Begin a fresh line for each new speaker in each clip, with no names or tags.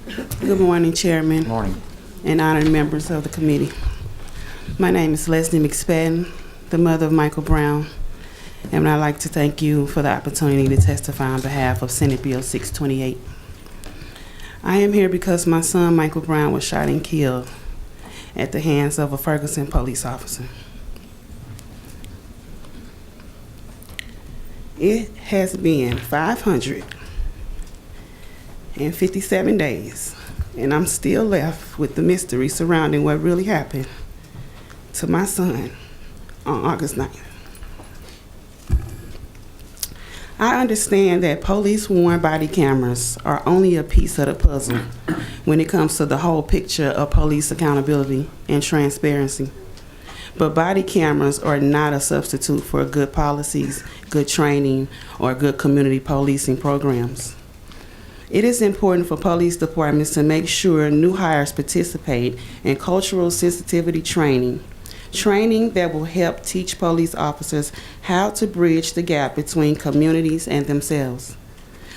Good morning, Chairman.
Morning.
And honored members of the committee. My name is Lesley McSpadden, the mother of Michael Brown, and I'd like to thank you for the opportunity to testify on behalf of Senate Bill 628. I am here because my son, Michael Brown, was shot and killed at the hands of a Ferguson police officer. It has been 557 days, and I'm still left with the mystery surrounding what really happened to my son on August 9th. I understand that police-worn body cameras are only a piece of the puzzle when it comes to the whole picture of police accountability and transparency. But body cameras are not a substitute for good policies, good training, or good community policing programs. It is important for police departments to make sure new hires participate in cultural sensitivity training that will help teach police officers how to bridge the gap between communities and themselves.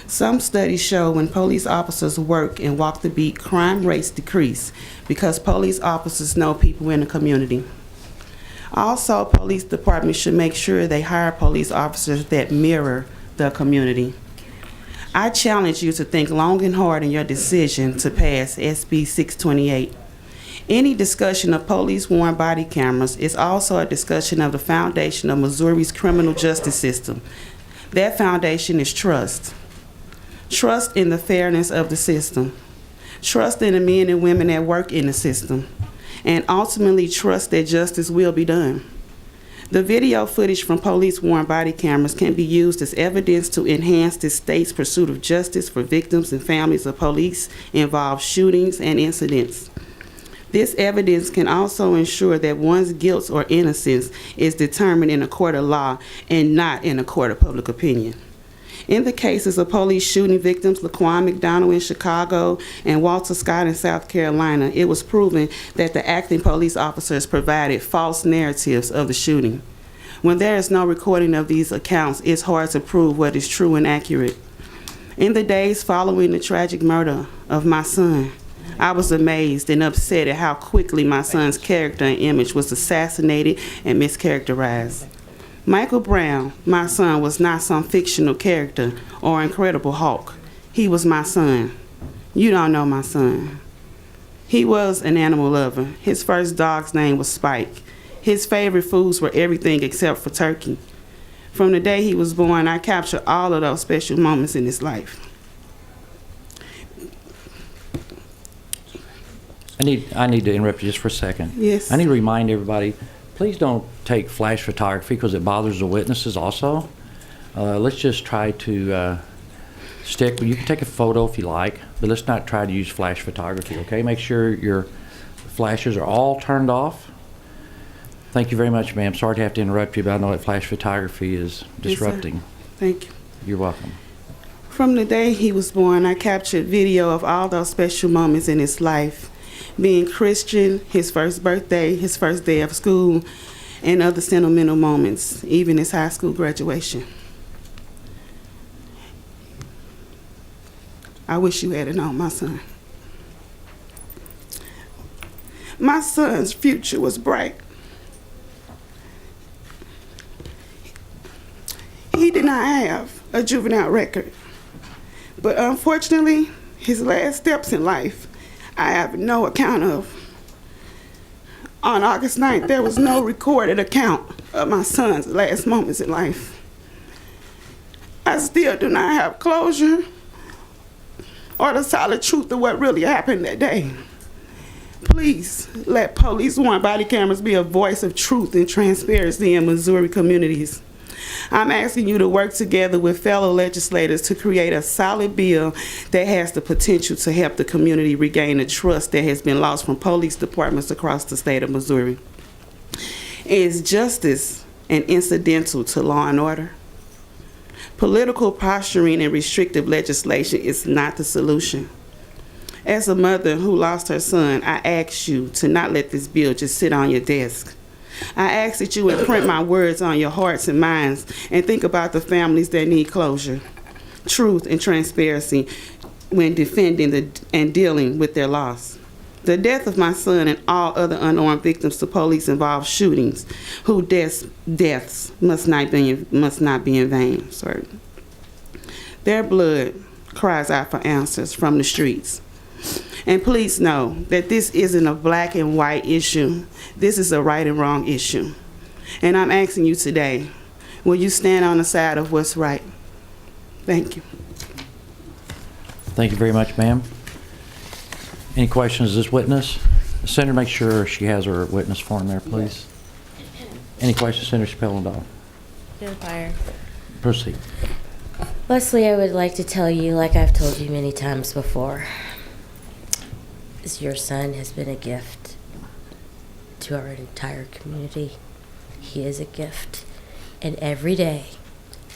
Some studies show when police officers work and walk the beat, crime rates decrease because police officers know people in the community. Also, police departments should make sure they hire police officers that mirror the community. I challenge you to think long and hard in your decision to pass SB 628. Any discussion of police-worn body cameras is also a discussion of the foundation of Missouri's criminal justice system. That foundation is trust. Trust in the fairness of the system. Trust in the men and women that work in the system. And ultimately trust that justice will be done. The video footage from police-worn body cameras can be used as evidence to enhance the state's pursuit of justice for victims and families of police-involved shootings and incidents. This evidence can also ensure that one's guilt or innocence is determined in a court of law and not in a court of public opinion. In the cases of police shooting victims, Laquan McDonald in Chicago and Walter Scott in South Carolina, it was proven that the acting police officers provided false narratives of the shooting. When there is no recording of these accounts, it's hard to prove what is true and accurate. In the days following the tragic murder of my son, I was amazed and upset at how quickly my son's character and image was assassinated and mischaracterized. Michael Brown, my son, was not some fictional character or Incredible Hulk. He was my son. You don't know my son. He was an animal lover. His first dog's name was Spike. His favorite foods were everything except for turkey. From the day he was born, I captured all of those special moments in his life.
I need to interrupt you just for a second.
Yes.
I need to remind everybody, please don't take flash photography because it bothers the witnesses also. Let's just try to stick. You can take a photo if you like, but let's not try to use flash photography, okay? Make sure your flashes are all turned off. Thank you very much, ma'am. Sorry to have to interrupt you, but I know that flash photography is disrupting.
Yes, thank you.
You're welcome.
From the day he was born, I captured video of all those special moments in his life. Being Christian, his first birthday, his first day of school, and other sentimental moments, even his high school graduation. I wish you had known my son. My son's future was bright. He did not have a juvenile record, but unfortunately, his last steps in life I have no account of. On August 9th, there was no recorded account of my son's last moments in life. I still do not have closure or the solid truth of what really happened that day. Please let police-worn body cameras be a voice of truth and transparency in Missouri communities. I'm asking you to work together with fellow legislators to create a solid bill that has the potential to help the community regain the trust that has been lost from police departments across the state of Missouri. Is justice an incidental to law and order? Political posturing and restrictive legislation is not the solution. As a mother who lost her son, I ask you to not let this bill just sit on your desk. I ask that you imprint my words on your hearts and minds and think about the families that need closure, truth, and transparency. when defending and dealing with their loss. The death of my son and all other unarmed victims to police-involved shootings, whose deaths must not be in vain. Sorry. Their blood cries out for answers from the streets. And please know that this isn't a black and white issue. This is a right and wrong issue. And I'm asking you today, will you stand on the side of what's right? Thank you.
Thank you very much, ma'am. Any questions of this witness? Senator, make sure she has her witness form there, please. Any questions, Senator Spellendahl?
No fire.
Proceed.
Lesley, I would like to tell you, like I've told you many times before, is your son has been a gift to our entire community. He is a gift. And every day,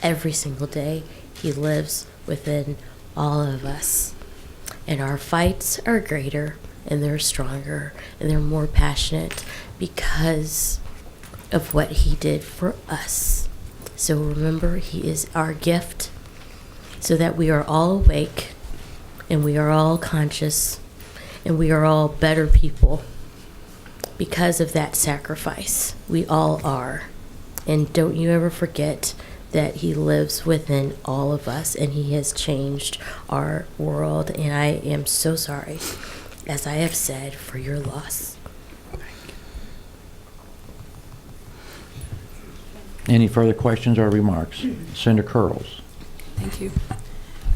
every single day, he lives within all of us. And our fights are greater, and they're stronger, and they're more passionate because of what he did for us. So remember, he is our gift, so that we are all awake, and we are all conscious, and we are all better people because of that sacrifice. We all are. And don't you ever forget that he lives within all of us, and he has changed our world. And I am so sorry, as I have said, for your loss.
Any further questions or remarks? Senator Curls.
Thank you.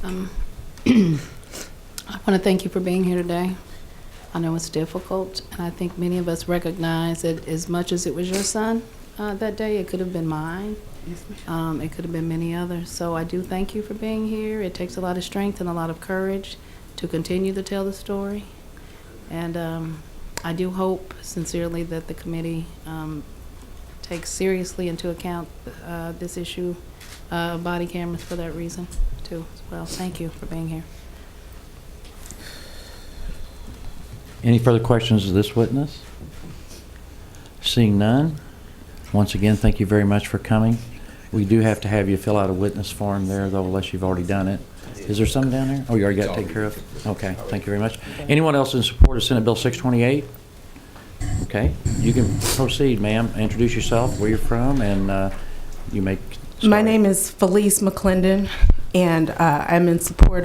I want to thank you for being here today. I know it's difficult, and I think many of us recognize that as much as it was your son that day, it could have been mine. It could have been many others. So I do thank you for being here. It takes a lot of strength and a lot of courage to continue to tell the story. And I do hope sincerely that the committee takes seriously into account this issue of body cameras for that reason too as well. Thank you for being here.
Any further questions of this witness? Seeing none, once again, thank you very much for coming. We do have to have you fill out a witness form there, though, unless you've already done it. Is there some down there? Oh, you already got it taken care of? Okay, thank you very much. Anyone else in support of Senate Bill 628? Okay, you can proceed, ma'am. Introduce yourself, where you're from, and you may start.
My name is Felice McClendon, and I'm in support of